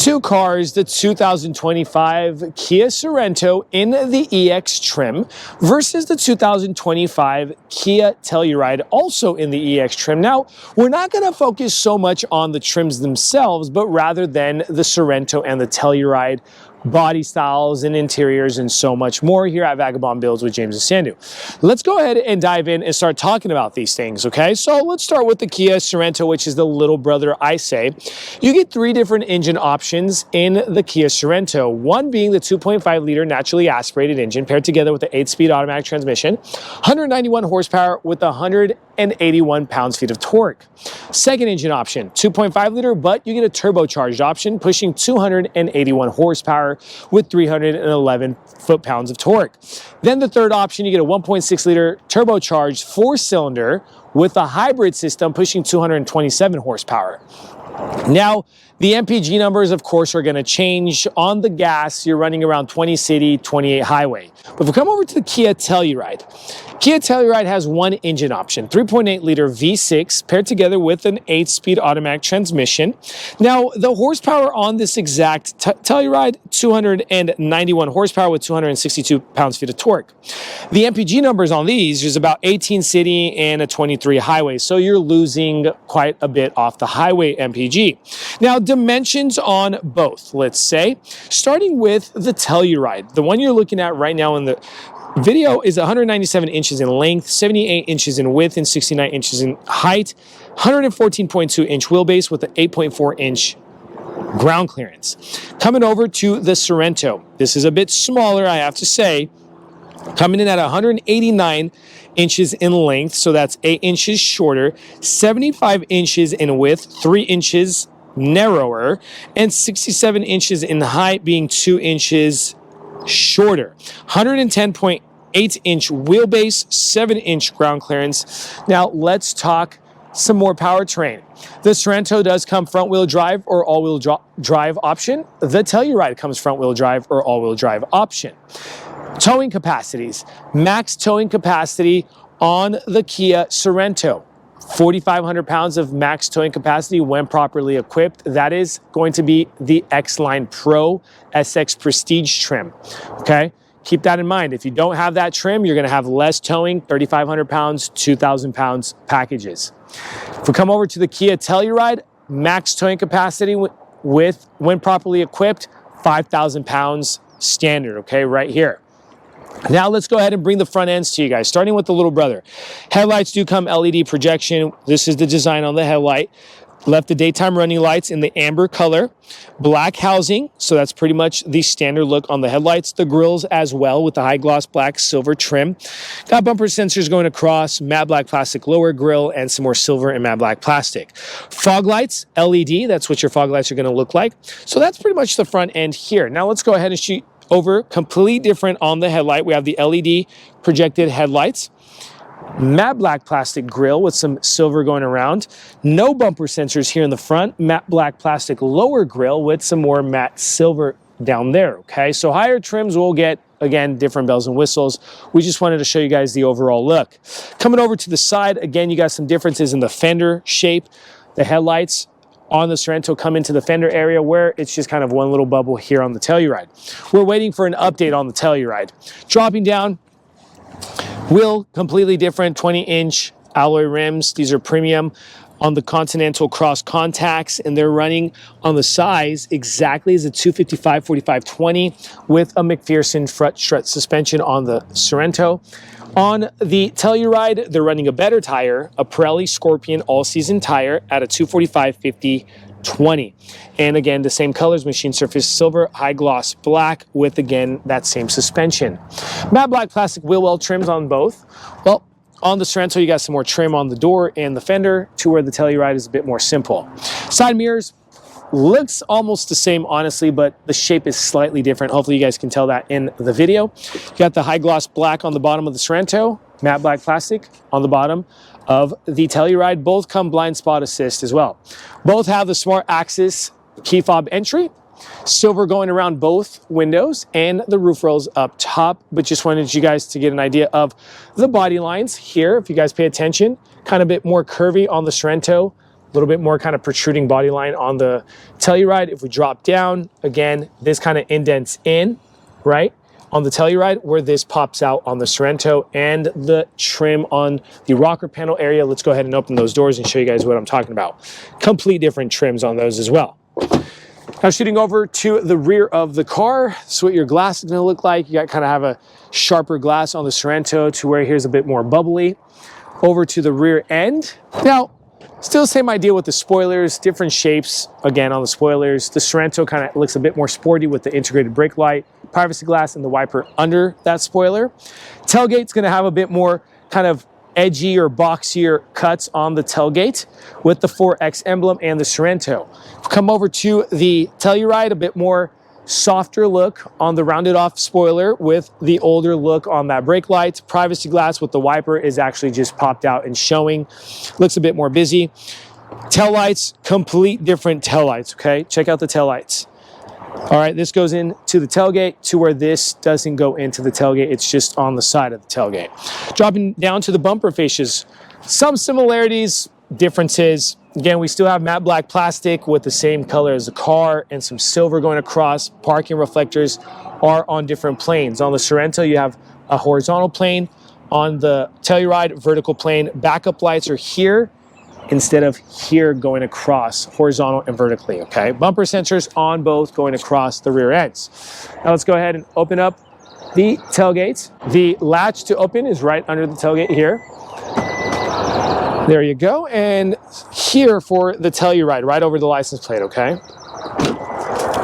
Two cars, the 2025 Kia Sorento in the EX trim versus the 2025 Kia Telluride also in the EX trim. Now, we're not going to focus so much on the trims themselves, but rather than the Sorento and the Telluride body styles and interiors and so much more here at Vagabond Builds with James and Sandu. Let's go ahead and dive in and start talking about these things, okay? So let's start with the Kia Sorento, which is the little brother, I say. You get three different engine options in the Kia Sorento, one being the 2.5-liter naturally aspirated engine paired together with the 8-speed automatic transmission, 191 horsepower with 181 pounds-feet of torque. Second engine option, 2.5-liter, but you get a turbocharged option pushing 281 horsepower with 311 foot-pounds of torque. Then the third option, you get a 1.6-liter turbocharged 4-cylinder with a hybrid system pushing 227 horsepower. Now, the MPG numbers, of course, are going to change. On the gas, you're running around 20 city, 28 highway. But if we come over to the Kia Telluride, Kia Telluride has one engine option, 3.8-liter V6 paired together with an 8-speed automatic transmission. Now, the horsepower on this exact Telluride, 291 horsepower with 262 pounds-feet of torque. The MPG numbers on these is about 18 city and a 23 highway, so you're losing quite a bit off the highway MPG. Now, dimensions on both, let's say, starting with the Telluride, the one you're looking at right now in the video is 197 inches in length, 78 inches in width, and 69 inches in height, 114.2 inch wheelbase with an 8.4 inch ground clearance. Coming over to the Sorento, this is a bit smaller, I have to say, coming in at 189 inches in length, so that's 8 inches shorter, 75 inches in width, 3 inches narrower, and 67 inches in height, being 2 inches shorter. 110.8 inch wheelbase, 7 inch ground clearance. Now let's talk some more powertrain. The Sorento does come front wheel drive or all wheel drive option. The Telluride comes front wheel drive or all wheel drive option. Towing capacities, max towing capacity on the Kia Sorento. 4,500 pounds of max towing capacity when properly equipped. That is going to be the X-Line Pro SX Prestige trim, okay? Keep that in mind. If you don't have that trim, you're gonna have less towing, 3,500 pounds, 2,000 pounds packages. If we come over to the Kia Telluride, max towing capacity with when properly equipped, 5,000 pounds standard, okay, right here. Now let's go ahead and bring the front ends to you guys, starting with the little brother. Headlights do come LED projection. This is the design on the headlight. Left the daytime running lights in the amber color. Black housing, so that's pretty much the standard look on the headlights. The grills as well with the high gloss black silver trim. Got bumper sensors going across, matte black plastic lower grille, and some more silver and matte black plastic. Fog lights, LED, that's what your fog lights are going to look like. So that's pretty much the front end here. Now let's go ahead and shoot over, completely different on the headlight. We have the LED projected headlights, matte black plastic grille with some silver going around, no bumper sensors here in the front, matte black plastic lower grille with some more matte silver down there, okay? So higher trims will get, again, different bells and whistles. We just wanted to show you guys the overall look. Coming over to the side, again, you got some differences in the fender shape. The headlights on the Sorento come into the fender area where it's just kind of one little bubble here on the Telluride. We're waiting for an update on the Telluride. Dropping down, wheel completely different, 20-inch alloy rims. These are premium on the Continental Cross contacts, and they're running on the size exactly as a 255/45/20 with a McPherson front strut suspension on the Sorento. On the Telluride, they're running a better tire, a Pirelli Scorpion all-season tire at a 245/50/20. And again, the same colors, machine surface silver, high gloss black with, again, that same suspension. Matte black plastic wheel well trims on both. Well, on the Sorento, you got some more trim on the door and the fender to where the Telluride is a bit more simple. Side mirrors, looks almost the same, honestly, but the shape is slightly different. Hopefully you guys can tell that in the video. You got the high gloss black on the bottom of the Sorento, matte black plastic on the bottom of the Telluride. Both come blind spot assist as well. Both have the smart access key fob entry, silver going around both windows, and the roof rails up top. But just wanted you guys to get an idea of the body lines here. If you guys pay attention, kind of a bit more curvy on the Sorento little bit more kind of protruding body line on the Telluride. If we drop down, again, this kind of indents in, right? On the Telluride, where this pops out on the Sorento, and the trim on the rocker panel area. Let's go ahead and open those doors and show you guys what I'm talking about. Complete different trims on those as well. Now shooting over to the rear of the car, this is what your glass is gonna look like. You got kind of have a sharper glass on the Sorento to where here's a bit more bubbly. Over to the rear end. Now, still same idea with the spoilers, different shapes, again, on the spoilers. The Sorento kind of looks a bit more sporty with the integrated brake light, privacy glass, and the wiper under that spoiler. Tailgate's gonna have a bit more kind of edgy or boxier cuts on the tailgate with the 4X emblem and the Sorento. Come over to the Telluride, a bit more softer look on the rounded off spoiler with the older look on that brake light. Privacy glass with the wiper is actually just popped out and showing. Looks a bit more busy. Tail lights, complete different tail lights, okay? Check out the tail lights. All right, this goes into the tailgate to where this doesn't go into the tailgate. It's just on the side of the tailgate. Dropping down to the bumper fascias, some similarities, differences. Again, we still have matte black plastic with the same color as the car and some silver going across. Parking reflectors are on different planes. On the Sorento, you have a horizontal plane. On the Telluride, vertical plane. Backup lights are here instead of here going across, horizontal and vertically, okay? Bumper sensors on both going across the rear ends. Now let's go ahead and open up the tailgates. The latch to open is right under the tailgate here. There you go. And here for the Telluride, right over the license plate, okay?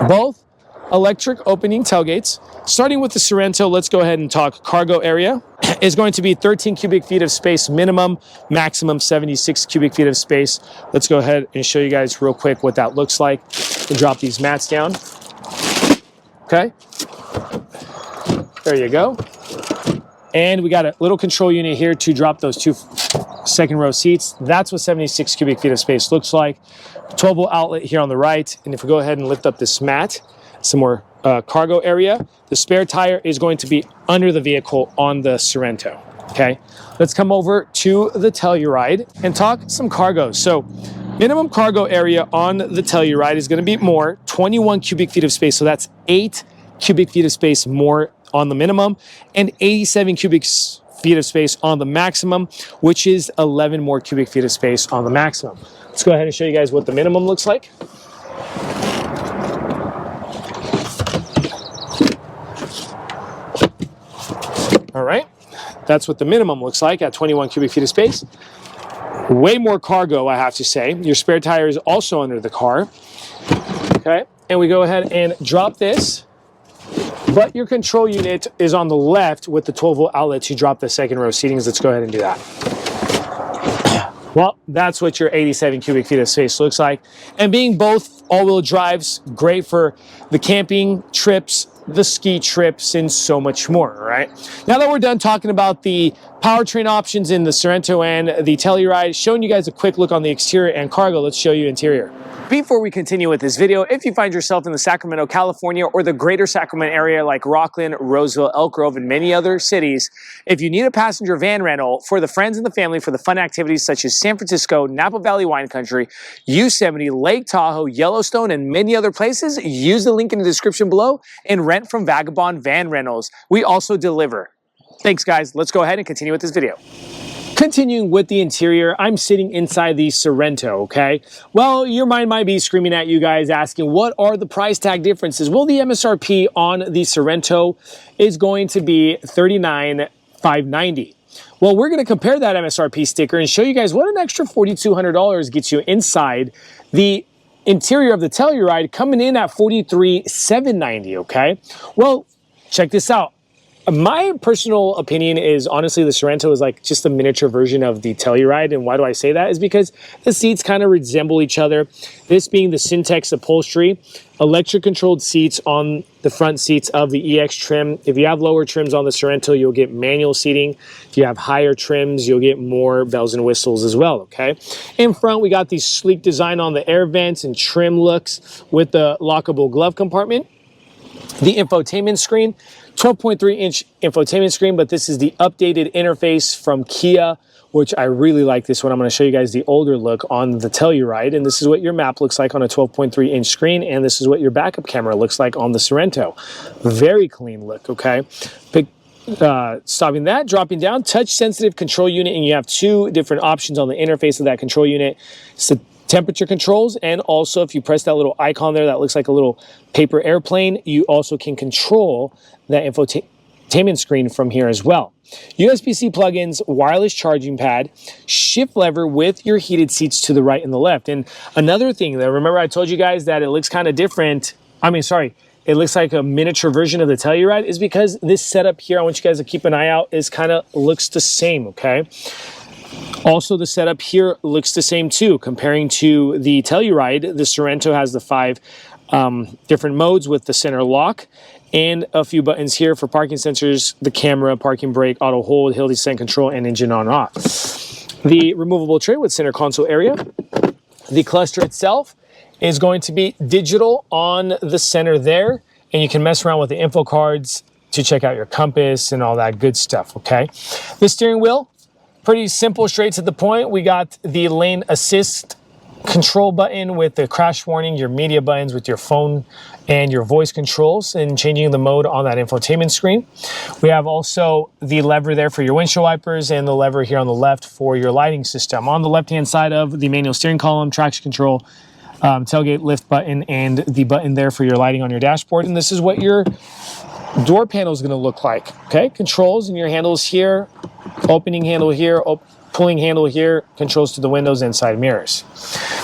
Both electric opening tailgates. Starting with the Sorento, let's go ahead and talk cargo area. Is going to be 13 cubic feet of space minimum, maximum 76 cubic feet of space. Let's go ahead and show you guys real quick what that looks like. We'll drop these mats down. Okay. There you go. And we got a little control unit here to drop those two second row seats. That's what 76 cubic feet of space looks like. 12-volt outlet here on the right. And if we go ahead and lift up this mat, some more cargo area. The spare tire is going to be under the vehicle on the Sorento, okay? Let's come over to the Telluride and talk some cargo. So minimum cargo area on the Telluride is gonna be more, 21 cubic feet of space. So that's 8 cubic feet of space more on the minimum and 87 cubic feet of space on the maximum, which is 11 more cubic feet of space on the maximum. Let's go ahead and show you guys what the minimum looks like. All right, that's what the minimum looks like at 21 cubic feet of space. Way more cargo, I have to say. Your spare tire is also under the car. Okay, and we go ahead and drop this, but your control unit is on the left with the 12-volt outlet to drop the second row seatings. Let's go ahead and do that. Well, that's what your 87 cubic feet of space looks like. And being both all-wheel drives, great for the camping trips, the ski trips, and so much more, all right? Now that we're done talking about the powertrain options in the Sorento and the Telluride, showing you guys a quick look on the exterior and cargo, let's show you interior. Before we continue with this video, if you find yourself in the Sacramento, California, or the greater Sacramento area like Rockland, Roseville, Elk Grove, and many other cities, if you need a passenger van rental for the friends and the family for the fun activities such as San Francisco, Napa Valley Wine Country, Yosemite, Lake Tahoe, Yellowstone, and many other places, use the link in the description below and rent from Vagabond Van Rentals. We also deliver. Thanks, guys. Let's go ahead and continue with this video. Continuing with the interior, I'm sitting inside the Sorento, okay? Well, your mind might be screaming at you guys asking, what are the price tag differences? Well, the MSRP on the Sorento is going to be $39,590. Well, we're going to compare that MSRP sticker and show you guys what an extra $4,200 gets you inside the interior of the Telluride, coming in at $43,790, okay? Well, check this out. My personal opinion is honestly the Sorento is like just a miniature version of the Telluride. And why do I say that? Is because the seats kind of resemble each other. This being the Syntex upholstery, electric controlled seats on the front seats of the EX trim. If you have lower trims on the Sorento, you'll get manual seating. If you have higher trims, you'll get more bells and whistles as well, okay? In front, we got the sleek design on the air vents and trim looks with the lockable glove compartment. The infotainment screen, 12.3-inch infotainment screen, but this is the updated interface from Kia which I really like this one. I'm going to show you guys the older look on the Telluride, and this is what your map looks like on a 12.3-inch screen, and this is what your backup camera looks like on the Sorento. Very clean look, okay? Stopping that, dropping down, touch-sensitive control unit, and you have two different options on the interface of that control unit. It's the temperature controls, and also if you press that little icon there that looks like a little paper airplane, you also can control that infotainment screen from here as well. USB-C plugins, wireless charging pad, shift lever with your heated seats to the right and the left. And another thing that, remember I told you guys that it looks kind of different. It looks like a miniature version of the Telluride, is because this setup here, I want you guys to keep an eye out, is kind of looks the same, okay? Also, the setup here looks the same too. Comparing to the Telluride, the Sorento has the 5 different modes with the center lock and a few buttons here for parking sensors, the camera, parking brake, auto hold, hill descent control, and engine on off. The removable tray with center console area. The cluster itself is going to be digital on the center there, and you can mess around with the info cards to check out your compass and all that good stuff, okay? The steering wheel, pretty simple, straight to the point. We got the lane assist control button with the crash warning, your media buttons with your phone and your voice controls, and changing the mode on that infotainment screen. We have also the lever there for your windshield wipers, and the lever here on the left for your lighting system. On the left-hand side of the manual steering column, traction control, tailgate lift button, and the button there for your lighting on your dashboard. And this is what your door panel is going to look like, okay? Controls and your handles here, opening handle here, pulling handle here, controls to the windows and side mirrors.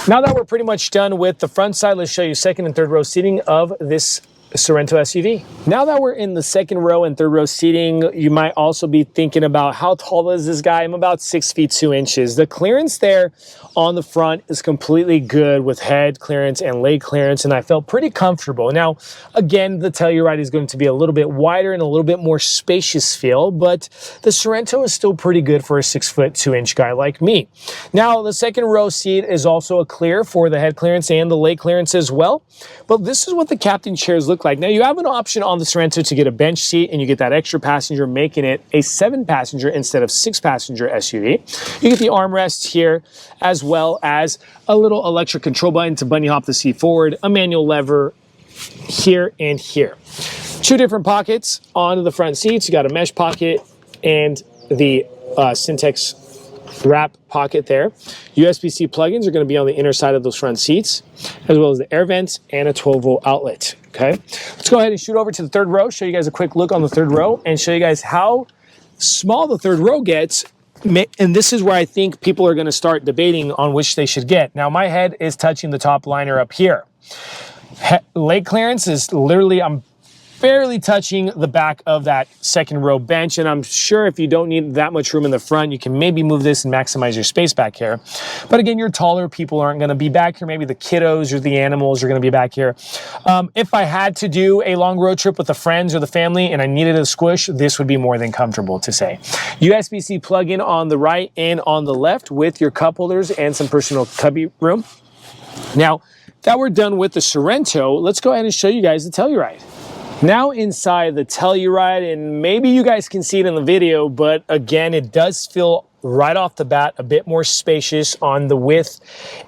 Now that we're pretty much done with the front side, let's show you second and third row seating of this Sorento SUV. Now that we're in the second row and third row seating, you might also be thinking about how tall is this guy? I'm about 6 feet 2 inches. The clearance there on the front is completely good with head clearance and leg clearance, and I felt pretty comfortable. Now, again, the Telluride is going to be a little bit wider and a little bit more spacious feel, but the Sorento is still pretty good for a 6 foot 2 inch guy like me. Now, the second row seat is also a clear for the head clearance and the leg clearance as well, but this is what the captain chairs look like. Now, you have an option on the Sorento to get a bench seat, and you get that extra passenger, making it a 7-passenger instead of 6-passenger SUV. You get the armrests here, as well as a little electric control button to bunny hop the seat forward, a manual lever here and here. 2 different pockets on the front seats. You got a mesh pocket and the Syntex wrap pocket there. USB-C plugins are going to be on the inner side of those front seats, as well as the air vents and a 12-volt outlet. Okay, let's go ahead and shoot over to the third row, show you guys a quick look on the third row, and show you guys how small the third row gets. And this is where I think people are going to start debating on which they should get. Now, my head is touching the top liner up here. Leg clearance is literally, I'm barely touching the back of that second row bench, and I'm sure if you don't need that much room in the front, you can maybe move this and maximize your space back here. But again, your taller people aren't going to be back here. Maybe the kiddos or the animals are going to be back here. If I had to do a long road trip with the friends or the family and I needed a squish, this would be more than comfortable to say. USB-C plug-in on the right and on the left with your cup holders and some personal cubby room. Now that we're done with the Sorento, let's go ahead and show you guys the Telluride. Now inside the Telluride, and maybe you guys can see it in the video, but again, it does feel right off the bat a bit more spacious on the width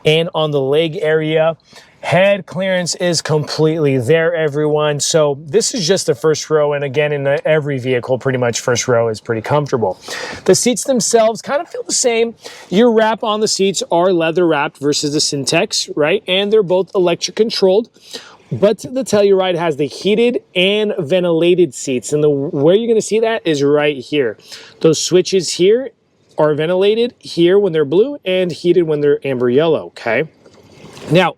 and on the leg area. Head clearance is completely there, everyone. So this is just the first row, and again, in every vehicle, pretty much first row is pretty comfortable. The seats themselves kind of feel the same. Your wrap on the seats are leather wrapped versus the Syntex, right? And they're both electric controlled. But the Telluride has the heated and ventilated seats, and where you're going to see that is right here. Those switches here are ventilated here when they're blue and heated when they're amber yellow, okay? Now,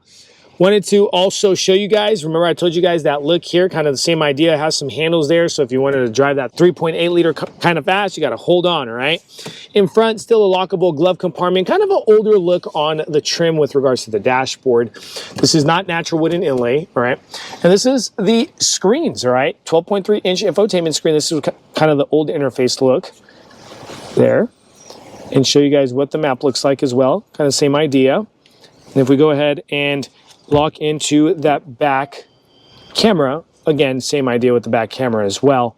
wanted to also show you guys, remember I told you guys that look here, kind of the same idea. It has some handles there, so if you wanted to drive that 3.8 liter kind of fast, you got to hold on, all right? In front, still a lockable glove compartment, kind of an older look on the trim with regards to the dashboard. This is not natural wooden inlay, all right? And this is the screens, all right? 12.3-inch infotainment screen. This is kind of the old interface look there. And show you guys what the map looks like as well, kind of same idea. And if we go ahead and lock into that back camera, again, same idea with the back camera as well.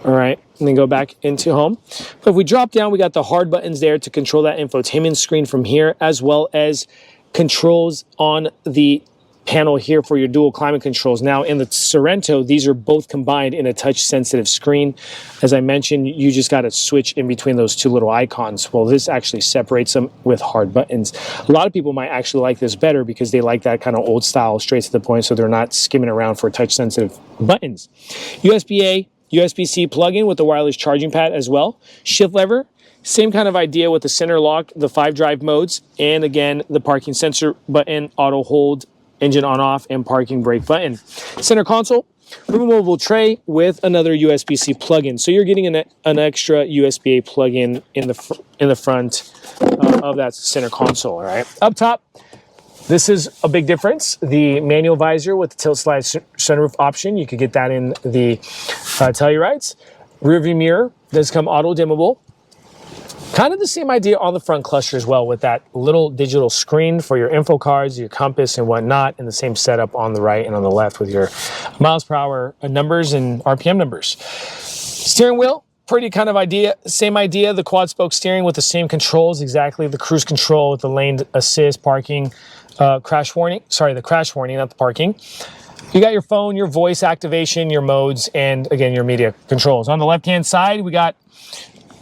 All right, and then go back into home. But if we drop down, we got the hard buttons there to control that infotainment screen from here, as well as controls on the panel here for your dual climate controls. Now in the Sorento, these are both combined in a touch sensitive screen. As I mentioned, you just got to switch in between those two little icons. Well, this actually separates them with hard buttons. A lot of people might actually like this better because they like that kind of old style, straight to the point, so they're not skimming around for touch sensitive buttons. USB-A, USB-C plug-in with the wireless charging pad as well. Shift lever, same kind of idea with the center lock, the 5 drive modes, and again, the parking sensor button, auto hold, engine on off, and parking brake button. Center console, removable tray with another USB-C plug-in. So you're getting an extra USB-A plug-in in the front of that center console, all right? Up top, this is a big difference. The manual visor with the tilt slide sunroof option. You could get that in the Tellurides. Rear view mirror does come auto dimmable. Kind of the same idea on the front cluster as well, with that little digital screen for your info cards, your compass and whatnot, and the same setup on the right and on the left with your miles per hour numbers and RPM numbers. Steering wheel, pretty kind of idea, same idea, the quad spoke steering with the same controls, exactly, the cruise control with the lane assist, parking, crash warning, sorry, the crash warning, not the parking. You got your phone, your voice activation, your modes, and again, your media controls. On the left-hand side, we got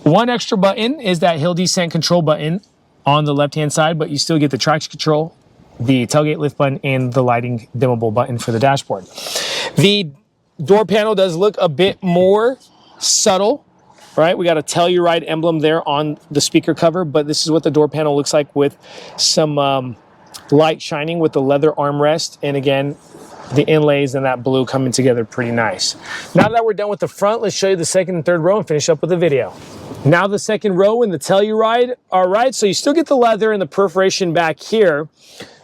one extra button is that hill descent control button on the left-hand side, but you still get the traction control, the tailgate lift button, and the lighting dimmable button for the dashboard. The door panel does look a bit more subtle, right? We got a Telluride emblem there on the speaker cover, but this is what the door panel looks like with some light shining with the leather armrest, and again, the inlays and that blue coming together pretty nice. Now that we're done with the front, let's show you the second and third row and finish up with the video. Now the second row in the Telluride, all right, so you still get the leather and the perforation back here,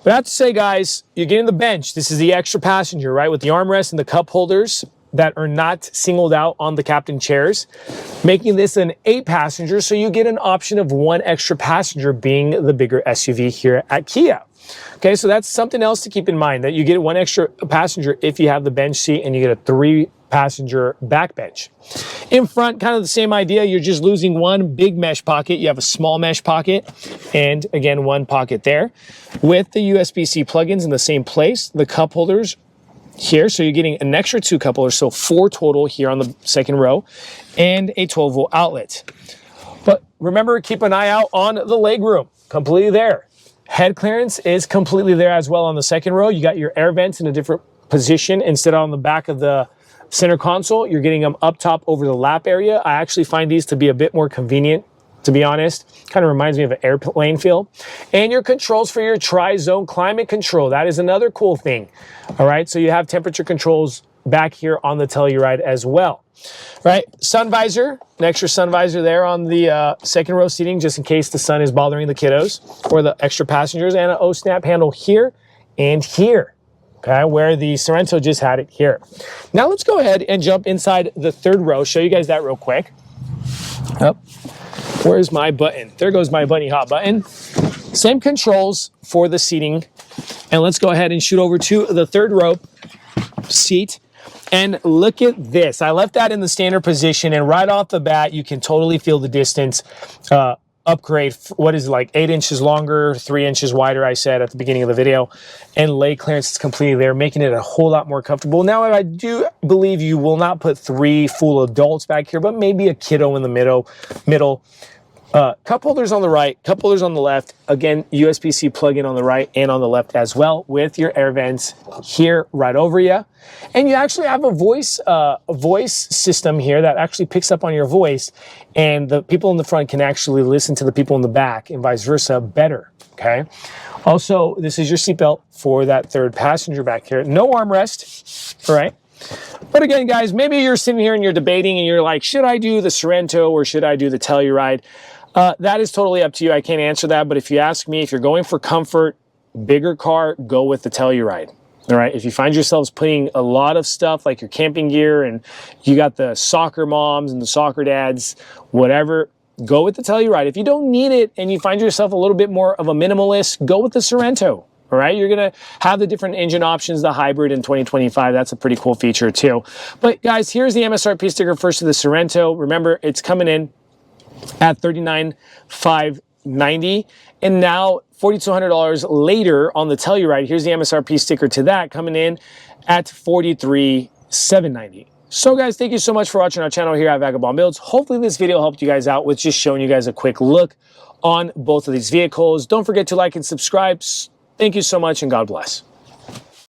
but I have to say, guys, you're getting the bench. This is the extra passenger, right, with the armrest and the cup holders that are not singled out on the captain chairs, making this an 8-passenger, so you get an option of 1 extra passenger being the bigger SUV here at Kia. Okay, so that's something else to keep in mind, that you get 1 extra passenger if you have the bench seat, and you get a 3-passenger back bench. In front, kind of the same idea. You're just losing 1 big mesh pocket. You have a small mesh pocket, and again, 1 pocket there. With the USB-C plugins in the same place, the cup holders here, so you're getting an extra 2 cup holders, so 4 total here on the second row, and a 12-volt outlet. But remember, keep an eye out on the legroom, completely there. Head clearance is completely there as well on the second row. You got your air vents in a different position. Instead of on the back of the center console, you're getting them up top over the lap area. I actually find these to be a bit more convenient, to be honest. Kind of reminds me of an airplane feel. And your controls for your tri-zone climate control. That is another cool thing. All right, so you have temperature controls back here on the Telluride as well. Right, sun visor, an extra sun visor there on the second row seating, just in case the sun is bothering the kiddos or the extra passengers, and an O-snap handle here and here, okay, where the Sorento just had it here. Now let's go ahead and jump inside the third row, show you guys that real quick. Oh, where's my button? There goes my bunny hop button. Same controls for the seating, and let's go ahead and shoot over to the third row seat. And look at this. I left that in the standard position, and right off the bat, you can totally feel the distance upgrade. What is it, like 8 inches longer, 3 inches wider, I said at the beginning of the video. And leg clearance is completely there, making it a whole lot more comfortable. Now, I do believe you will not put 3 full adults back here, but maybe a kiddo in the middle. Cup holders on the right, cup holders on the left. Again, USB-C plug-in on the right and on the left as well, with your air vents here right over you. And you actually have a voice system here that actually picks up on your voice, and the people in the front can actually listen to the people in the back and vice versa better, okay? Also, this is your seatbelt for that third passenger back here. No armrest, all right? But again, guys, maybe you're sitting here and you're debating and you're like, should I do the Sorento or should I do the Telluride? That is totally up to you. I can't answer that. But if you ask me, if you're going for comfort, bigger car, go with the Telluride. All right. If you find yourselves putting a lot of stuff like your camping gear, and you got the soccer moms and the soccer dads, whatever, go with the Telluride. If you don't need it and you find yourself a little bit more of a minimalist, go with the Sorento. All right, you're gonna have the different engine options, the hybrid in 2025. That's a pretty cool feature too. But guys, here's the MSRP sticker first to the Sorento. Remember, it's coming in at $39,590, and now $4,200 later on the Telluride. Here's the MSRP sticker to that, coming in at $43,790. So guys, thank you so much for watching our channel here at Vagabond Builds. Hopefully this video helped you guys out with just showing you guys a quick look on both of these vehicles. Don't forget to like and subscribe. Thank you so much, and God bless.